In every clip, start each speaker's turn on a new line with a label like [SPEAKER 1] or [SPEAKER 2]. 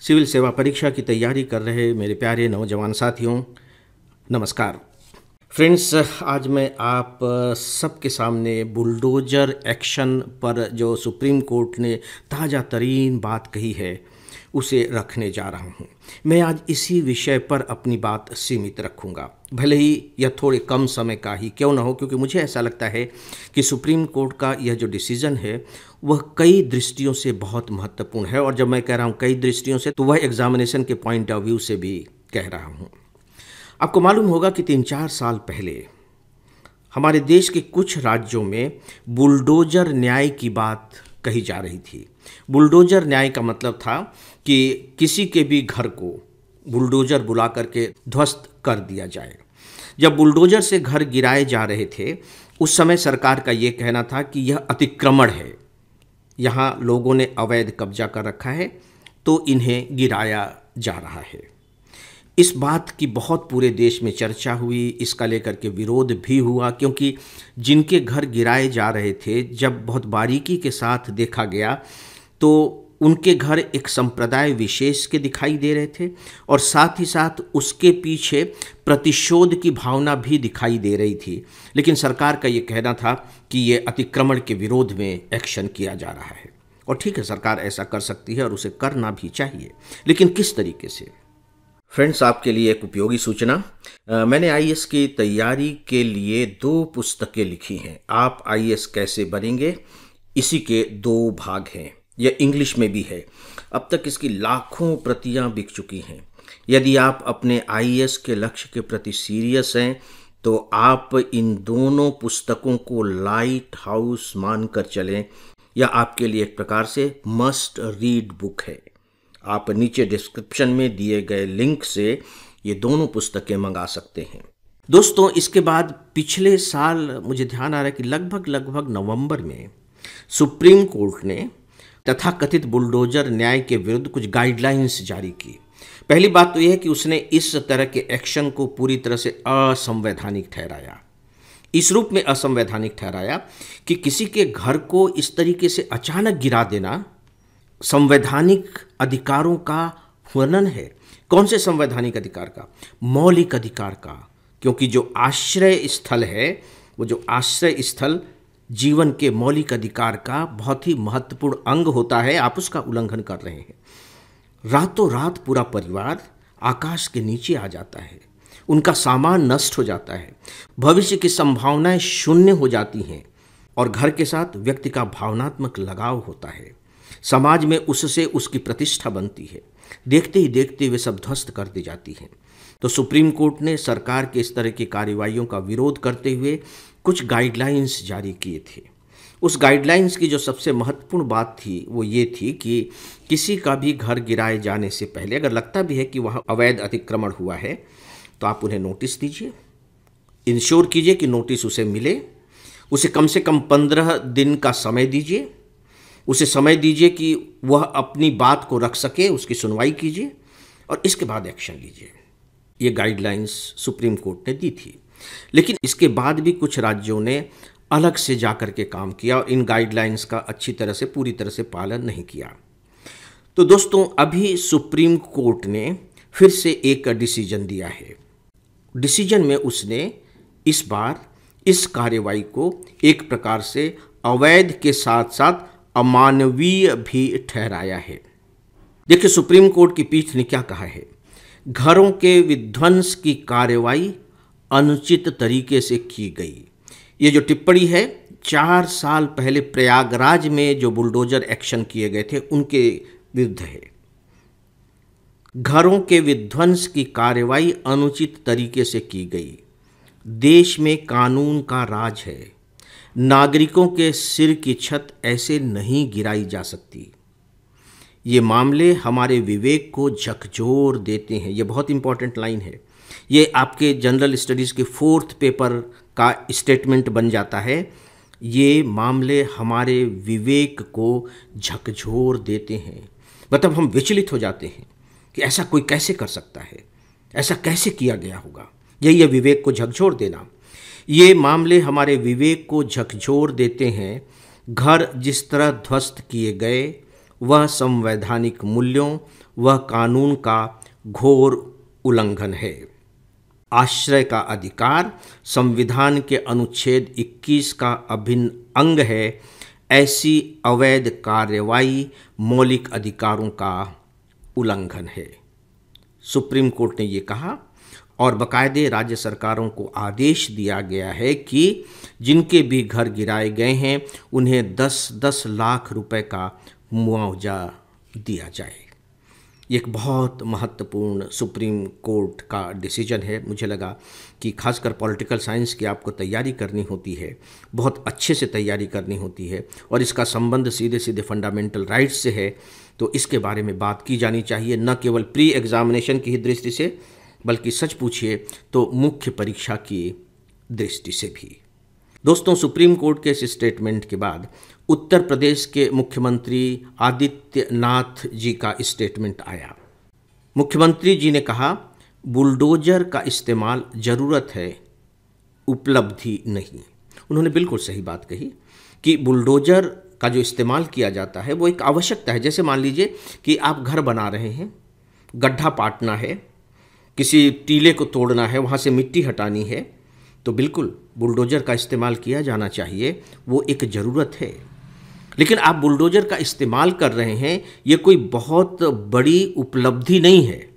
[SPEAKER 1] Civil सेवा परीक्षा की तैयारी कर रहे मेरे प्यारे नौजवान साथियों, नमस्कार। फ्रेंड्स, आज मैं आप सबके सामने बुलडोजर एक्शन पर जो सुप्रीम कोर्ट ने ताज़ा तरीन बात कही है उसे रखने जा रहा हूँ। मैं आज इसी विषय पर अपनी बात सीमित रखूँगा, भले ही यह थोड़े कम समय का ही क्यों ना हो, क्योंकि मुझे ऐसा लगता है कि सुप्रीम कोर्ट का यह जो डिसीज़न है वह कई दृष्टियों से बहुत महत्वपूर्ण है। और जब मैं कह रहा हूँ कई दृष्टियों से, तो वह एग्जामिनेशन के पॉइंट ऑफ व्यू से भी कह रहा हूँ। आपको मालूम होगा कि 3-4 साल पहले हमारे देश के कुछ राज्यों में बुलडोजर न्याय की बात कही जा रही थी। बुलडोजर न्याय का मतलब था कि किसी के भी घर को बुलडोजर बुला करके ध्वस्त कर दिया जाए। जब बुलडोजर से घर गिराए जा रहे थे, उस समय सरकार का ये कहना था कि यह अतिक्रमण है, यहाँ लोगों ने अवैध कब्जा कर रखा है तो इन्हें गिराया जा रहा है। इस बात की बहुत पूरे देश में चर्चा हुई, इसका लेकर के विरोध भी हुआ, क्योंकि जिनके घर गिराए जा रहे थे, जब बहुत बारीकी के साथ देखा गया तो उनके घर एक संप्रदाय विशेष के दिखाई दे रहे थे और साथ ही साथ उसके पीछे प्रतिशोध की भावना भी दिखाई दे रही थी। लेकिन सरकार का ये कहना था कि ये अतिक्रमण के विरोध में एक्शन किया जा रहा है, और ठीक है, सरकार ऐसा कर सकती है और उसे करना भी चाहिए, लेकिन किस तरीके से। फ्रेंड्स, आपके लिए एक उपयोगी सूचना, मैंने आईएएस की तैयारी के लिए 2 पुस्तकें लिखी हैं। आप आईएएस कैसे बनेंगे, इसी के 2 भाग हैं। यह इंग्लिश में भी है। अब तक इसकी लाखों प्रतियां बिक चुकी हैं। यदि आप अपने आईएएस के लक्ष्य के प्रति सीरियस हैं तो आप इन दोनों पुस्तकों को लाइट हाउस मानकर चलें। यह आपके लिए एक प्रकार से मस्ट रीड बुक है। आप नीचे डिस्क्रिप्शन में दिए गए लिंक से ये दोनों पुस्तकें मंगा सकते हैं। दोस्तों, इसके बाद पिछले साल मुझे ध्यान आ रहा है कि लगभग नवंबर में सुप्रीम कोर्ट ने तथाकथित बुलडोजर न्याय के विरुद्ध कुछ गाइडलाइंस जारी की। पहली बात तो यह है कि उसने इस तरह के एक्शन को पूरी तरह से असंवैधानिक ठहराया। इस रूप में असंवैधानिक ठहराया कि किसी के घर को इस तरीके से अचानक गिरा देना संवैधानिक अधिकारों का वर्णन है। कौन से संवैधानिक अधिकार का? मौलिक अधिकार का, क्योंकि जो आश्रय स्थल है, वो जो आश्रय स्थल जीवन के मौलिक अधिकार का बहुत ही महत्वपूर्ण अंग होता है। आप उसका उल्लंघन कर रहे हैं। रातों रात पूरा परिवार आकाश के नीचे आ जाता है, उनका सामान नष्ट हो जाता है, भविष्य की संभावनाएं शून्य हो जाती हैं और घर के साथ व्यक्ति का भावनात्मक लगाव होता है। समाज में उससे उसकी प्रतिष्ठा बनती है। देखते ही देखते वे सब ध्वस्त कर दी जाती हैं। तो सुप्रीम कोर्ट ने सरकार के इस तरह की कार्रवाइयों का विरोध करते हुए कुछ गाइडलाइंस जारी किए थे। उस गाइडलाइंस की जो सबसे महत्वपूर्ण बात थी वो ये थी कि किसी का भी घर गिराए जाने से पहले अगर लगता भी है कि वहाँ अवैध अतिक्रमण हुआ है तो आप उन्हें नोटिस दीजिए, इंश्योर कीजिए कि नोटिस उसे मिले, उसे कम से कम 15 दिन का समय दीजिए, उसे समय दीजिए कि वह अपनी बात को रख सके, उसकी सुनवाई कीजिए और इसके बाद एक्शन लीजिए। ये गाइडलाइंस सुप्रीम कोर्ट ने दी थी। लेकिन इसके बाद भी कुछ राज्यों ने अलग से जाकर के काम किया और इन गाइडलाइंस का अच्छी तरह से, पूरी तरह से पालन नहीं किया। तो दोस्तों, अभी सुप्रीम कोर्ट ने फिर से एक डिसीजन दिया है। डिसीजन में उसने इस बार इस कार्रवाई को एक प्रकार से अवैध के साथ साथ अमानवीय भी ठहराया है। देखिए, सुप्रीम कोर्ट की पीठ ने क्या कहा है। घरों के विध्वंस की कार्रवाई अनुचित तरीके से की गई। ये जो टिप्पणी है 4 साल पहले प्रयागराज में जो बुलडोजर एक्शन किए गए थे उनके विरुद्ध है। घरों के विध्वंस की कार्रवाई अनुचित तरीके से की गई। देश में कानून का राज है। नागरिकों के सिर की छत ऐसे नहीं गिराई जा सकती। ये मामले हमारे विवेक को झकझोर देते हैं। ये बहुत इंपॉर्टेंट लाइन है। ये आपके जनरल स्टडीज़ के 4th पेपर का स्टेटमेंट बन जाता है। ये मामले हमारे विवेक को झकझोर देते हैं। मतलब हम विचलित हो जाते हैं कि ऐसा कोई कैसे कर सकता है, ऐसा कैसे किया गया होगा। यही है विवेक को झकझोर देना। ये मामले हमारे विवेक को झकझोर देते हैं। घर जिस तरह ध्वस्त किए गए वह संवैधानिक मूल्यों वह कानून का घोर उल्लंघन है। आश्रय का अधिकार संविधान के अनुच्छेद 21 का अभिन्न अंग है। ऐसी अवैध कार्रवाई मौलिक अधिकारों का उल्लंघन है। सुप्रीम कोर्ट ने ये कहा और बाकायदे राज्य सरकारों को आदेश दिया गया है कि जिनके भी घर गिराए गए हैं उन्हें 10-10 लाख रुपए का मुआवजा दिया जाए। ये एक बहुत महत्वपूर्ण सुप्रीम कोर्ट का डिसीजन है। मुझे लगा कि खासकर पॉलिटिकल साइंस की आपको तैयारी करनी होती है, बहुत अच्छे से तैयारी करनी होती है और इसका संबंध सीधे सीधे फंडामेंटल राइट्स से है, तो इसके बारे में बात की जानी चाहिए, न केवल प्री एग्जामिनेशन की ही दृष्टि से बल्कि सच पूछिए तो मुख्य परीक्षा की दृष्टि से भी। दोस्तों, सुप्रीम कोर्ट के इस स्टेटमेंट के बाद उत्तर प्रदेश के मुख्यमंत्री आदित्यनाथ जी का स्टेटमेंट आया। मुख्यमंत्री जी ने कहा, बुलडोजर का इस्तेमाल ज़रूरत है, उपलब्धि नहीं। उन्होंने बिल्कुल सही बात कही कि बुलडोजर का जो इस्तेमाल किया जाता है वो एक आवश्यकता है। जैसे मान लीजिए कि आप घर बना रहे हैं, गड्ढा पाटना है, किसी टीले को तोड़ना है, वहाँ से मिट्टी हटानी है, तो बिल्कुल बुलडोजर का इस्तेमाल किया जाना चाहिए, वो एक ज़रूरत है। लेकिन आप बुलडोजर का इस्तेमाल कर रहे हैं, ये कोई बहुत बड़ी उपलब्धि नहीं है।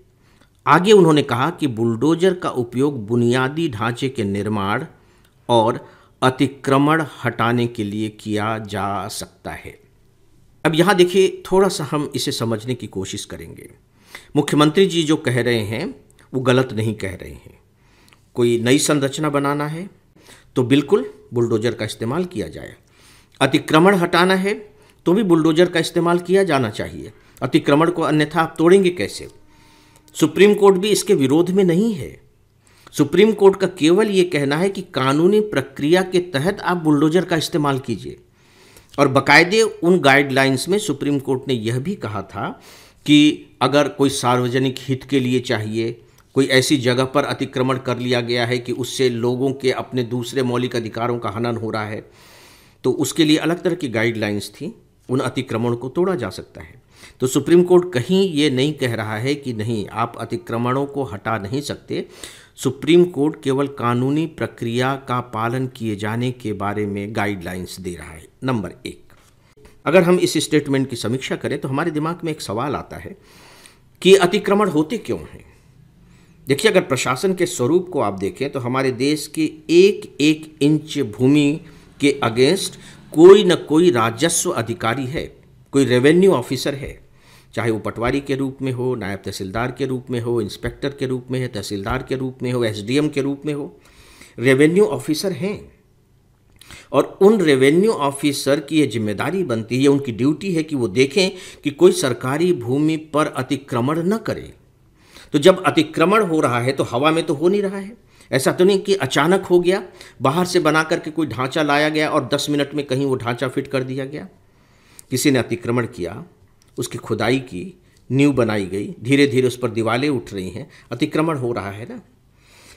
[SPEAKER 1] आगे उन्होंने कहा कि बुलडोजर का उपयोग बुनियादी ढांचे के निर्माण और अतिक्रमण हटाने के लिए किया जा सकता है। अब यहाँ देखिए, थोड़ा सा हम इसे समझने की कोशिश करेंगे। मुख्यमंत्री जी जो कह रहे हैं वो गलत नहीं कह रहे हैं। कोई नई संरचना बनाना है तो बिल्कुल बुलडोजर का इस्तेमाल किया जाए। अतिक्रमण हटाना है तो भी बुलडोजर का इस्तेमाल किया जाना चाहिए। अतिक्रमण को अन्यथा आप तोड़ेंगे कैसे? सुप्रीम कोर्ट भी इसके विरोध में नहीं है। सुप्रीम कोर्ट का केवल ये कहना है कि कानूनी प्रक्रिया के तहत आप बुलडोजर का इस्तेमाल कीजिए। और बाकायदे उन गाइडलाइंस में सुप्रीम कोर्ट ने यह भी कहा था कि अगर कोई सार्वजनिक हित के लिए चाहिए, कोई ऐसी जगह पर अतिक्रमण कर लिया गया है कि उससे लोगों के अपने दूसरे मौलिक अधिकारों का हनन हो रहा है, तो उसके लिए अलग तरह की गाइडलाइंस थी, उन अतिक्रमण को तोड़ा जा सकता है। तो सुप्रीम कोर्ट कहीं ये नहीं कह रहा है कि नहीं, आप अतिक्रमणों को हटा नहीं सकते। सुप्रीम कोर्ट केवल कानूनी प्रक्रिया का पालन किए जाने के बारे में गाइडलाइंस दे रहा है। नंबर 1, अगर हम इस स्टेटमेंट की समीक्षा करें तो हमारे दिमाग में एक सवाल आता है कि अतिक्रमण होते क्यों हैं। देखिए, अगर प्रशासन के स्वरूप को आप देखें तो हमारे देश की एक एक इंच भूमि के अगेंस्ट कोई न कोई राजस्व अधिकारी है, कोई रेवेन्यू ऑफिसर है, चाहे वो पटवारी के रूप में हो, नायब तहसीलदार के रूप में हो, इंस्पेक्टर के रूप में है, तहसीलदार के रूप में हो, एसडीएम के रूप में हो, रेवेन्यू ऑफिसर हैं। और उन रेवेन्यू ऑफिसर की ये जिम्मेदारी बनती है, उनकी ड्यूटी है कि वो देखें कि कोई सरकारी भूमि पर अतिक्रमण न करे। तो जब अतिक्रमण हो रहा है तो हवा में तो हो नहीं रहा है, ऐसा तो नहीं कि अचानक हो गया, बाहर से बना करके कोई ढांचा लाया गया और 10 मिनट में कहीं वो ढांचा फिट कर दिया गया। किसी ने अतिक्रमण किया, उसकी खुदाई की, नींव बनाई गई, धीरे धीरे उस पर दीवारें उठ रही हैं, अतिक्रमण हो रहा है ना।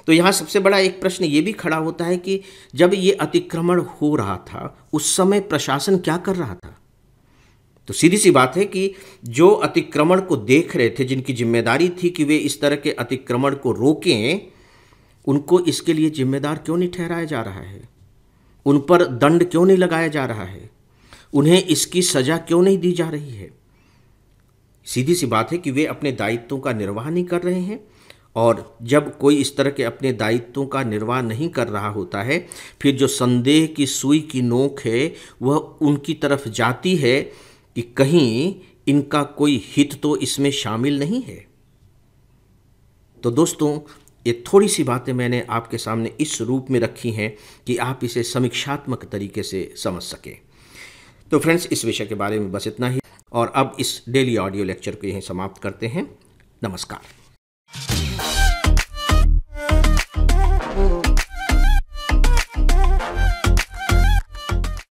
[SPEAKER 1] तो यहाँ सबसे बड़ा एक प्रश्न ये भी खड़ा होता है कि जब ये अतिक्रमण हो रहा था उस समय प्रशासन क्या कर रहा था? तो सीधी सी बात है कि जो अतिक्रमण को देख रहे थे, जिनकी जिम्मेदारी थी कि वे इस तरह के अतिक्रमण को रोकें, उनको इसके लिए जिम्मेदार क्यों नहीं ठहराया जा रहा है? उन पर दंड क्यों नहीं लगाया जा रहा है? उन्हें इसकी सजा क्यों नहीं दी जा रही है? सीधी सी बात है कि वे अपने दायित्वों का निर्वाह नहीं कर रहे हैं। और जब कोई इस तरह के अपने दायित्वों का निर्वाह नहीं कर रहा होता है, फिर जो संदेह की सुई की नोक है वह उनकी तरफ जाती है कि कहीं इनका कोई हित तो इसमें शामिल नहीं है। तो दोस्तों, ये थोड़ी सी बातें मैंने आपके सामने इस रूप में रखी हैं कि आप इसे समीक्षात्मक तरीके से समझ सकें। तो फ्रेंड्स, इस विषय के बारे में बस इतना ही, और अब इस डेली ऑडियो लेक्चर को यहीं समाप्त करते हैं। नमस्कार।